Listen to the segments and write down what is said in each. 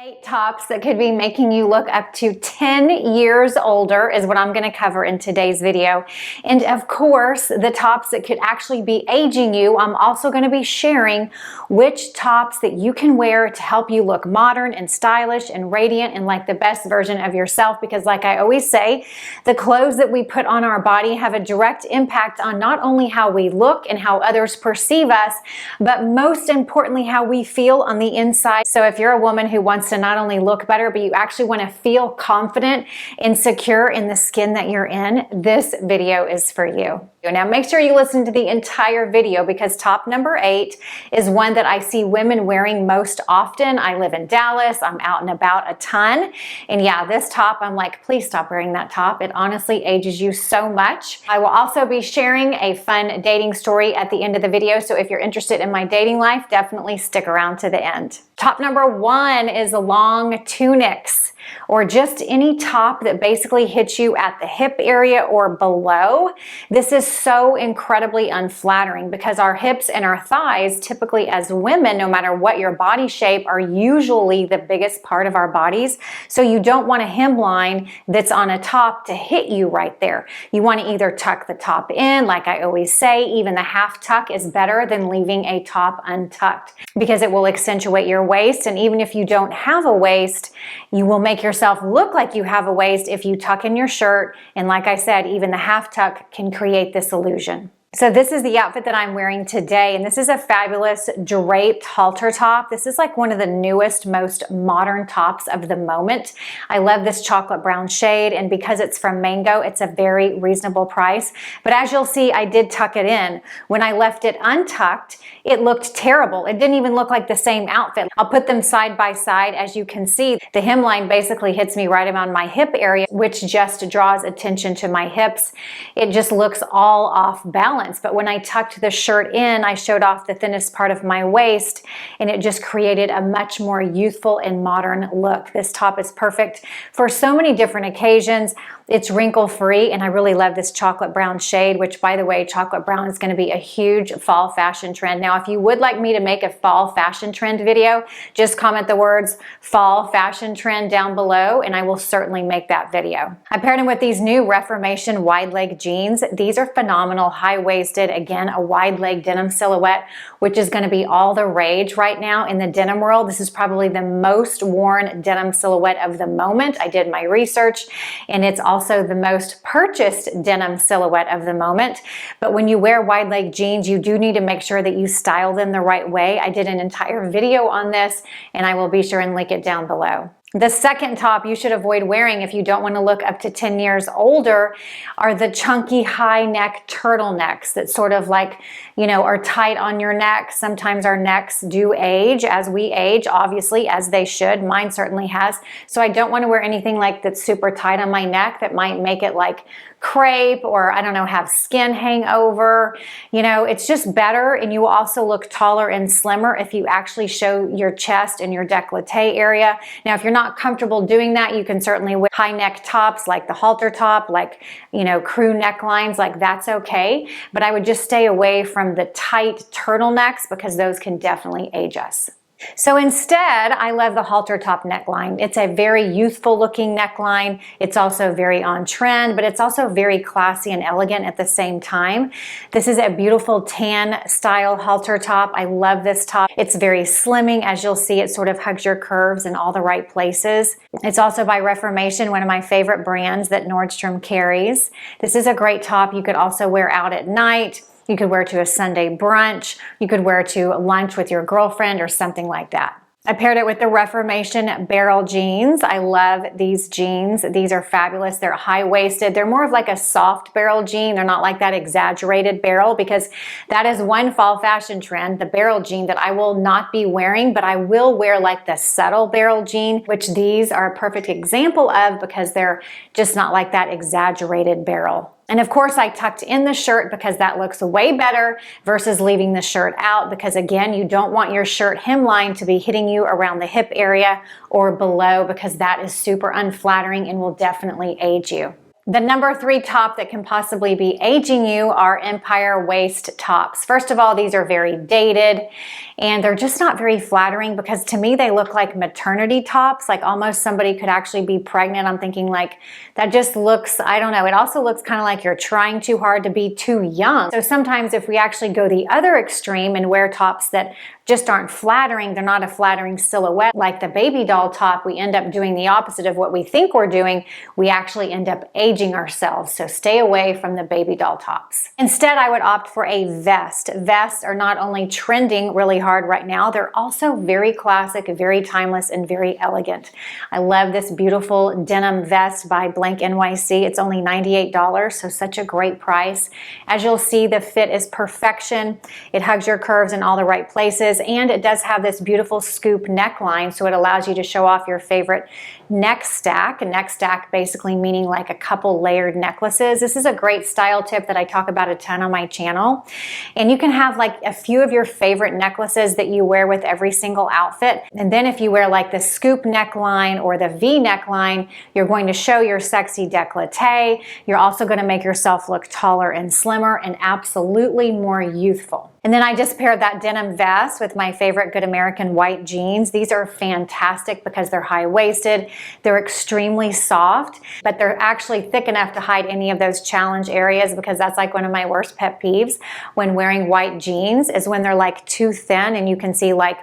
8 tops that could be making you look up to 10 years older is what I'm going to cover in today's video. And of course, the tops that could actually be aging you, I'm also going to be sharing which tops that you can wear to help you look modern and stylish and radiant and like the best version of yourself. Because like I always say, the clothes that we put on our body have a direct impact on not only how we look and how others perceive us, but most importantly, how we feel on the inside. So if you're a woman who wants to not only look better, but you actually want to feel confident and secure in the skin that you're in, this video is for you. Now make sure you listen to the entire video because top number 8 is one that I see women wearing most often. I live in Dallas. I'm out and about a ton. And yeah, this top, I'm like, please stop wearing that top. It honestly ages you so much. I will also be sharing a fun dating story at the end of the video. So if you're interested in my dating life, definitely stick around to the end. Top number 1 is long tunics, or just any top that basically hits you at the hip area or below. This is so incredibly unflattering because our hips and our thighs, typically as women, no matter what your body shape, are usually the biggest part of our bodies. So you don't want a hemline that's on a top to hit you right there. You want to either tuck the top in, like I always say, even the half tuck is better than leaving a top untucked because it will accentuate your waist. And even if you don't have a waist, you will make yourself look like you have a waist if you tuck in your shirt. And like I said, even the half tuck can create this illusion. So this is the outfit that I'm wearing today, and this is a fabulous draped halter top. This is like one of the newest, most modern tops of the moment. I love this chocolate brown shade, and because it's from Mango, it's a very reasonable price. But as you'll see, I did tuck it in. When I left it untucked, it looked terrible. It didn't even look like the same outfit. I'll put them side by side. As you can see, the hemline basically hits me right around my hip area, which just draws attention to my hips. It just looks all off balance. But when I tucked the shirt in, I showed off the thinnest part of my waist, and it just created a much more youthful and modern look. This top is perfect for so many different occasions. It's wrinkle-free, and I really love this chocolate brown shade, which, by the way, chocolate brown is going to be a huge fall fashion trend. Now, if you would like me to make a fall fashion trend video, just comment the words fall fashion trend down below, and I will certainly make that video. I paired them with these new Reformation wide leg jeans. These are phenomenal, high-waisted, again, a wide leg denim silhouette, which is going to be all the rage right now in the denim world. This is probably the most worn denim silhouette of the moment. I did my research, and it's also the most purchased denim silhouette of the moment. But when you wear wide leg jeans, you do need to make sure that you style them the right way. I did an entire video on this, and I will be sure and link it down below. The second top you should avoid wearing if you don't want to look up to 10 years older are the chunky high neck turtlenecks that sort of like, are tight on your neck. Sometimes our necks do age as we age, obviously, as they should. Mine certainly has. So I don't want to wear anything like that's super tight on my neck that might make it like crepe or, I don't know, have skin hang over. It's just better, and you will also look taller and slimmer if you actually show your chest and your décolleté area. Now, if you're not comfortable doing that, you can certainly wear high neck tops like the halter top, like, crew necklines, like that's okay. But I would just stay away from the tight turtlenecks because those can definitely age us. So instead, I love the halter top neckline. It's a very youthful looking neckline. It's also very on trend, but it's also very classy and elegant at the same time. This is a beautiful tan style halter top. I love this top. It's very slimming. As you'll see, it sort of hugs your curves in all the right places. It's also by Reformation, one of my favorite brands that Nordstrom carries. This is a great top you could also wear out at night. You could wear to a Sunday brunch. You could wear to lunch with your girlfriend or something like that. I paired it with the Reformation barrel jeans. I love these jeans. These are fabulous. They're high-waisted. They're more of like a soft barrel jean. They're not like that exaggerated barrel, because that is one fall fashion trend, the barrel jean, that I will not be wearing, but I will wear like the subtle barrel jean, which these are a perfect example of because they're just not like that exaggerated barrel. And of course, I tucked in the shirt because that looks way better versus leaving the shirt out, because again, you don't want your shirt hemline to be hitting you around the hip area or below, because that is super unflattering and will definitely age you. The number 3 top that can possibly be aging you are Empire waist tops. First of all, these are very dated and they're just not very flattering because to me they look like maternity tops, like almost somebody could actually be pregnant. I'm thinking like that just looks, I don't know, it also looks kind of like you're trying too hard to be too young. So sometimes if we actually go the other extreme and wear tops that just aren't flattering, they're not a flattering silhouette like the baby doll top, we end up doing the opposite of what we think we're doing. We actually end up aging ourselves. So stay away from the baby doll tops. Instead, I would opt for a vest. Vests are not only trending really hard right now, they're also very classic, very timeless, and very elegant. I love this beautiful denim vest by Blank NYC. It's only $98, so such a great price. As you'll see, the fit is perfection. It hugs your curves in all the right places, and it does have this beautiful scoop neckline, so it allows you to show off your favorite neck stack. A neck stack basically meaning like a couple layered necklaces. This is a great style tip that I talk about a ton on my channel. And you can have like a few of your favorite necklaces that you wear with every single outfit. And then if you wear like the scoop neckline or the V neckline, you're going to show your sexy décolleté. You're also going to make yourself look taller and slimmer and absolutely more youthful. And then I just paired that denim vest with my favorite Good American white jeans. These are fantastic because they're high-waisted, they're extremely soft, but they're actually thick enough to hide any of those challenge areas because that's like one of my worst pet peeves when wearing white jeans is when they're like too thin and you can see like,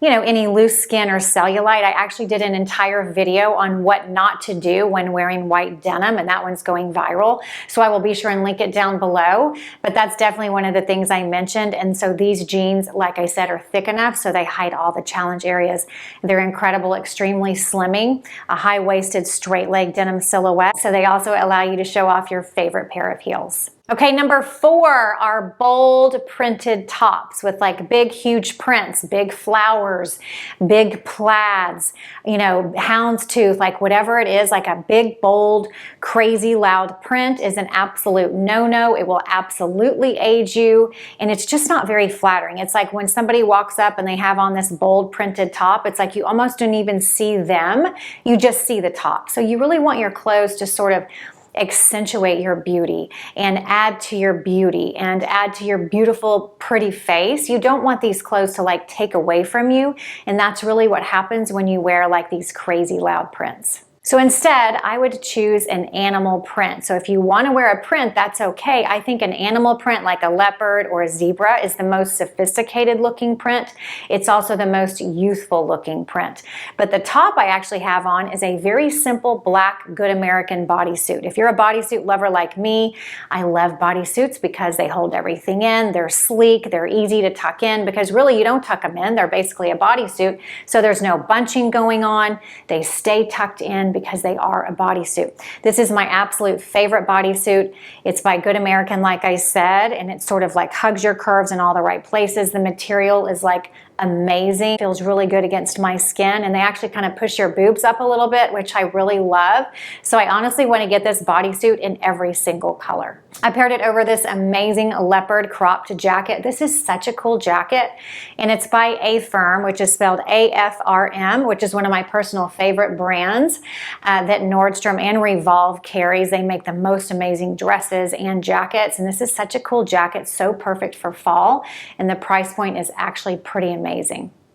you know, any loose skin or cellulite. I actually did an entire video on what not to do when wearing white denim, and that one's going viral. So I will be sure and link it down below. But that's definitely one of the things I mentioned. And so these jeans, like I said, are thick enough so they hide all the challenge areas. They're incredible, extremely slimming, a high-waisted straight leg denim silhouette. So they also allow you to show off your favorite pair of heels. Okay, number 4 are bold printed tops with like big, huge prints, big flowers, big plaids, you know, houndstooth, like whatever it is, like a big, bold, crazy, loud print is an absolute no-no. It will absolutely age you, and it's just not very flattering. It's like when somebody walks up and they have on this bold printed top, it's like you almost don't even see them, you just see the top. So you really want your clothes to sort of accentuate your beauty and add to your beauty and add to your beautiful, pretty face. You don't want these clothes to like take away from you, and that's really what happens when you wear like these crazy loud prints. So instead, I would choose an animal print. So if you want to wear a print, that's okay. I think an animal print like a leopard or a zebra is the most sophisticated looking print. It's also the most youthful looking print. But the top I actually have on is a very simple black Good American bodysuit. If you're a bodysuit lover like me, I love bodysuits because they hold everything in. They're sleek, they're easy to tuck in because really you don't tuck them in. They're basically a bodysuit. So there's no bunching going on. They stay tucked in because they are a bodysuit. This is my absolute favorite bodysuit. It's by Good American, like I said, and it sort of like hugs your curves in all the right places. The material is like amazing. Feels really good against my skin, and they actually kind of push your boobs up a little bit, which I really love. So I honestly want to get this bodysuit in every single color. I paired it over this amazing leopard cropped jacket. This is such a cool jacket, and it's by Afirm, which is spelled A-F-R-M, which is one of my personal favorite brands that Nordstrom and Revolve carries. They make the most amazing dresses and jackets, and this is such a cool jacket, so perfect for fall, and the price point is actually pretty amazing.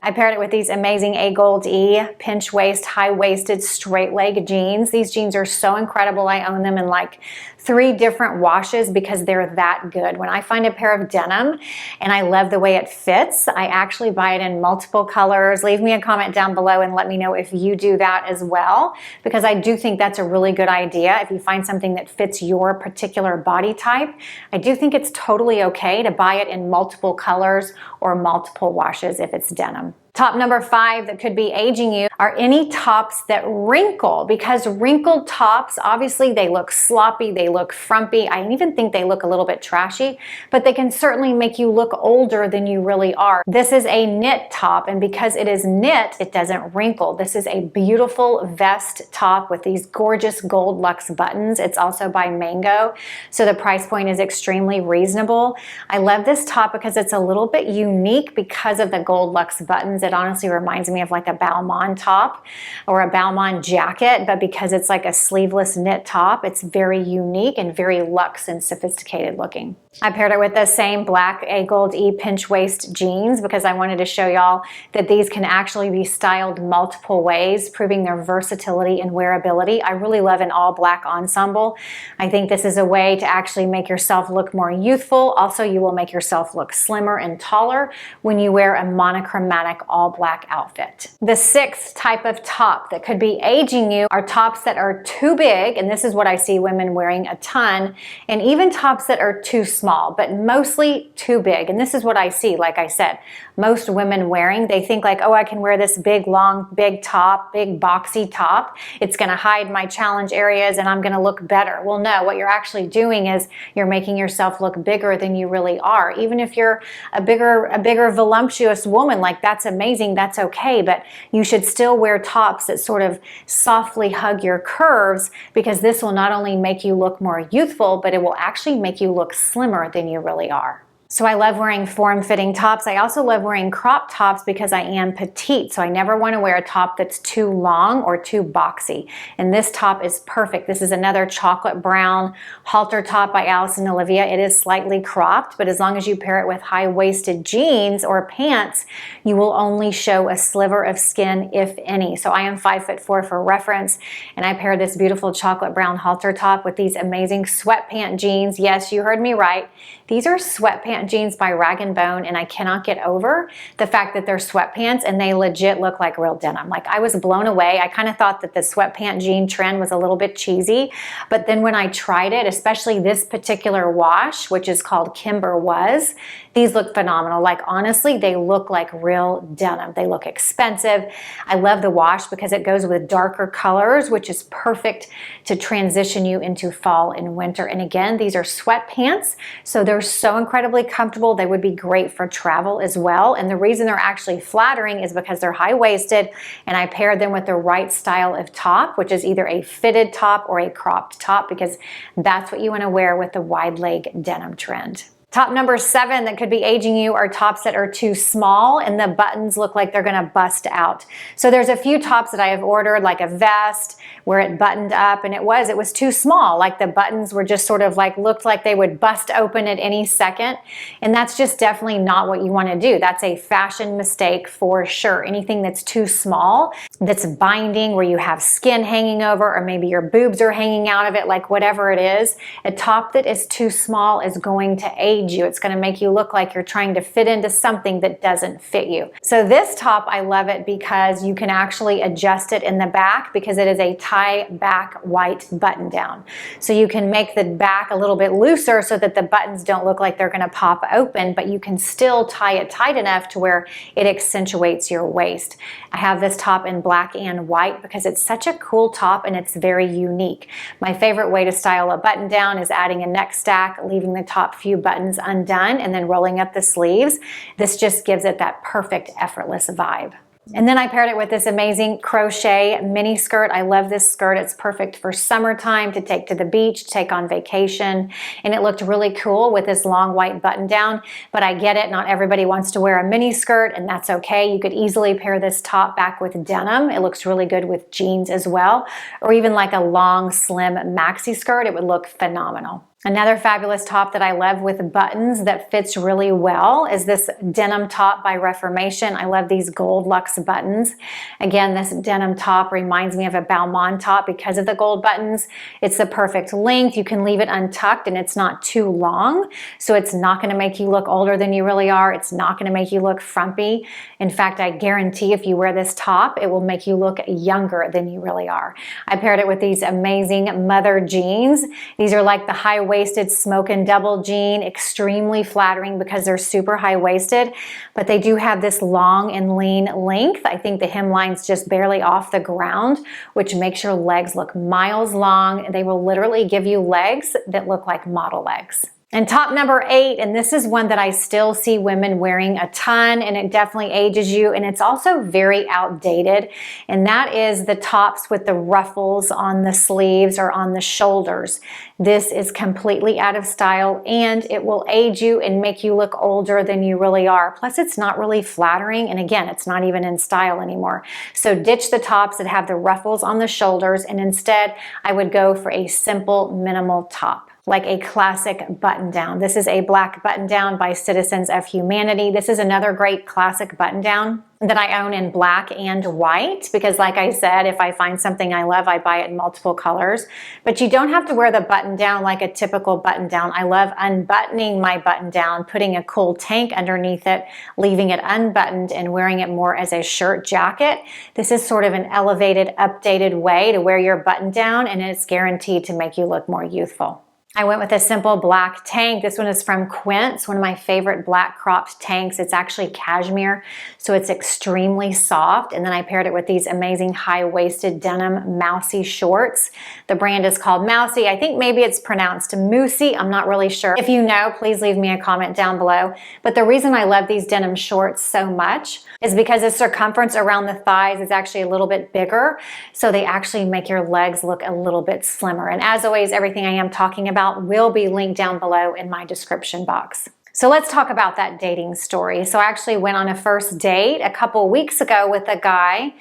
I paired it with these amazing A Gold E pinch waist, high-waisted, straight leg jeans. These jeans are so incredible. I own them in like 3 different washes because they're that good. When I find a pair of denim and I love the way it fits, I actually buy it in multiple colors. Leave me a comment down below and let me know if you do that as well, because I do think that's a really good idea. If you find something that fits your particular body type, I do think it's totally okay to buy it in multiple colors or multiple washes if it's denim. Top number 5 that could be aging you are any tops that wrinkle, because wrinkled tops, obviously they look sloppy, they look frumpy. I even think they look a little bit trashy, but they can certainly make you look older than you really are. This is a knit top, and because it is knit, it doesn't wrinkle. This is a beautiful vest top with these gorgeous gold luxe buttons. It's also by Mango, so the price point is extremely reasonable. I love this top because it's a little bit unique because of the gold luxe buttons. buttons, it honestly reminds me of like a Balmain top or a Balmain jacket, but because it's like a sleeveless knit top, it's very unique and very luxe and sophisticated looking. I paired it with the same black A Gold E pinch waist jeans because I wanted to show y'all that these can actually be styled multiple ways, proving their versatility and wearability. I really love an all black ensemble. I think this is a way to actually make yourself look more youthful. Also, you will make yourself look slimmer and taller when you wear a monochromatic all black outfit. The sixth type of top that could be aging you are tops that are too big, and this is what I see women wearing a ton, and even tops that are too small, but mostly too big. And this is what I see, like I said, most women wearing, they think like, oh, I can wear this big, long, big top, big boxy top. It's gonna hide my challenge areas and I'm gonna look better. Well, no, what you're actually doing is you're making yourself look bigger than you really are. Even if you're a bigger voluptuous woman, like that's amazing, that's okay, but you should still wear tops that sort of softly hug your curves, because this will not only make you look more youthful, but it will actually make you look slimmer than you really are. So I love wearing form-fitting tops. I also love wearing crop tops because I am petite. So I never want to wear a top that's too long or too boxy. And this top is perfect. This is another chocolate brown halter top by Alice + Olivia. It is slightly cropped, but as long as you pair it with high-waisted jeans or pants, you will only show a sliver of skin, if any. So I am 5'4" for reference, and I pair this beautiful chocolate brown halter top with these amazing sweatpant jeans. Yes, you heard me right. These are sweatpant jeans by Rag & Bone, and I cannot get over the fact that they're sweatpants and they legit look like real denim. Like, I was blown away. I kind of thought that the sweatpant jean trend was a little bit cheesy, but then when I tried it, especially this particular wash, which is called Kimber Was, these look phenomenal. Like, honestly, they look like real denim. They look expensive. I love the wash because it goes with darker colors, which is perfect to transition you into fall and winter. And again, these are sweatpants, so they're so incredibly comfortable. They would be great for travel as well. And the reason they're actually flattering is because they're high-waisted, and I paired them with the right style of top, which is either a fitted top or a cropped top, because that's what you want to wear with the wide leg denim trend. Top number 7 that could be aging you are tops that are too small and the buttons look like they're gonna bust out. So there's a few tops that I have ordered, like a vest where it buttoned up and it was too small. Like the buttons were just sort of like, looked like they would bust open at any second. And that's just definitely not what you wanna do. That's a fashion mistake for sure. Anything that's too small, that's binding, where you have skin hanging over, or maybe your boobs are hanging out of it, like whatever it is, a top that is too small is going to age you. It's going to make you look like you're trying to fit into something that doesn't fit you. So this top, I love it because you can actually adjust it in the back, because it is a tie back white button down. So you can make the back a little bit looser so that the buttons don't look like they're going to pop open, but you can still tie it tight enough to where it accentuates your waist. I have this top in black and white because it's such a cool top and it's very unique. My favorite way to style a button down is adding a neck stack, leaving the top few buttons undone, and then rolling up the sleeves. This just gives it that perfect effortless vibe. And then I paired it with this amazing crochet mini skirt. I love this skirt. It's perfect for summertime, to take to the beach, take on vacation. And it looked really cool with this long white button down, but I get it. Not everybody wants to wear a mini skirt, and that's okay. You could easily pair this top back with denim. It looks really good with jeans as well, or even like a long, slim maxi skirt. It would look phenomenal. Another fabulous top that I love with buttons that fits really well is this denim top by Reformation. I love these gold luxe buttons. Again, this denim top reminds me of a Balmain top because of the gold buttons. It's the perfect length. You can leave it untucked and it's not too long, so it's not going to make you look older than you really are. It's not going to make you look frumpy. In fact, I guarantee if you wear this top, it will make you look younger than you really are. I paired it with these amazing mother jeans. These are like the high-waisted smokin' double jean, extremely flattering because they're super high-waisted, but they do have this long and lean length. I think the hemline's just barely off the ground, which makes your legs look miles long. They will literally give you legs that look like model legs. And top number 8, and this is one that I still see women wearing a ton, and it definitely ages you, and it's also very outdated, and that is the tops with the ruffles on the sleeves or on the shoulders. This is completely out of style, and it will age you and make you look older than you really are. Plus, it's not really flattering, and again, it's not even in style anymore. So ditch the tops that have the ruffles on the shoulders, and instead, I would go for a simple, minimal top, like a classic button down. This is a black button down by Citizens of Humanity. This is another great classic button down that I own in black and white because, like I said, if I find something I love, I buy it in multiple colors. But you don't have to wear the button down like a typical button down. I love unbuttoning my button down, putting a cool tank underneath it, leaving it unbuttoned, and wearing it more as a shirt jacket. This is sort of an elevated, updated way to wear your button down, and it's guaranteed to make you look more youthful. I went with a simple black tank. This one is from Quince, one of my favorite black cropped tanks. It's actually cashmere, so it's extremely soft. And then I paired it with these amazing high-waisted denim Mousy shorts. The brand is called Mousy. I think maybe it's pronounced Moosey. I'm not really sure. If you know, please leave me a comment down below. But the reason I love these denim shorts so much is because the circumference around the thighs is actually a little bit bigger, so they actually make your legs look a little bit slimmer. And as always, everything I am talking about will be linked down below in my description box. So let's talk about that dating story. So I actually went on a first date a couple weeks ago with a guy,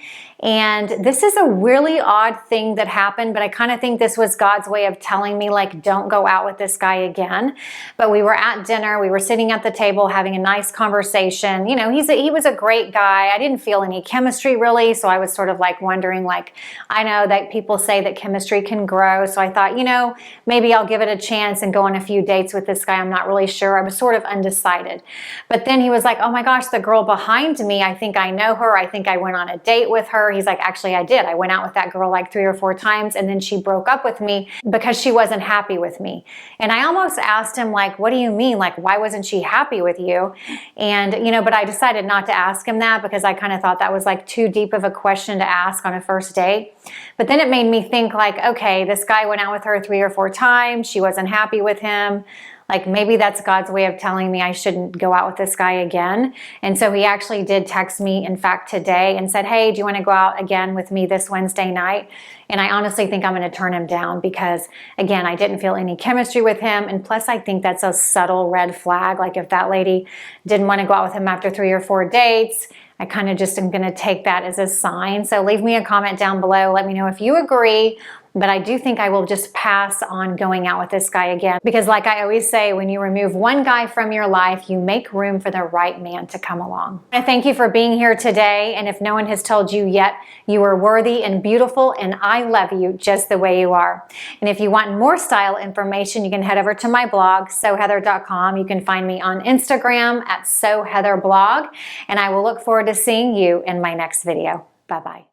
and this is a really odd thing that happened, but I kind of think this was God's way of telling me, like, don't go out with this guy again. But we were at dinner, we were sitting at the table having a nice conversation. You know, he was a great guy. I didn't feel any chemistry really, so I was sort of like wondering, like, I know that people say that chemistry can grow, so I thought, you know, maybe I'll give it a chance and go on a few dates with this guy. I'm not really sure. I was sort of undecided. But then he was like, oh my gosh, the girl behind me, I think I know her. I think I went on a date with her. He's like, actually, I did. I went out with that girl like 3 or 4 times, and then she broke up with me because she wasn't happy with me. And I almost asked him, like, what do you mean? Like, why wasn't she happy with you? And, you know, but I decided not to ask him that because I kind of thought that was like too deep of a question to ask on a first date. But then it made me think, like, okay, this guy went out with her 3 or 4 times. She wasn't happy with him. Like, maybe that's God's way of telling me I shouldn't go out with this guy again. And so he actually did text me, in fact, today and said, hey, do you want to go out again with me this Wednesday night? And I honestly think I'm going to turn him down because, again, I didn't feel any chemistry with him. And plus, I think that's a subtle red flag. Like, if that lady didn't want to go out with him after 3 or 4 dates, I kind of just am going to take that as a sign. So leave me a comment down below. Let me know if you agree. But I do think I will just pass on going out with this guy again. Because like I always say, when you remove one guy from your life, you make room for the right man to come along. I thank you for being here today. And if no one has told you yet, you are worthy and beautiful, and I love you just the way you are. And if you want more style information, you can head over to my blog, SoHeather.com. You can find me on Instagram at SoHeatherBlog. And I will look forward to seeing you in my next video. Bye-bye.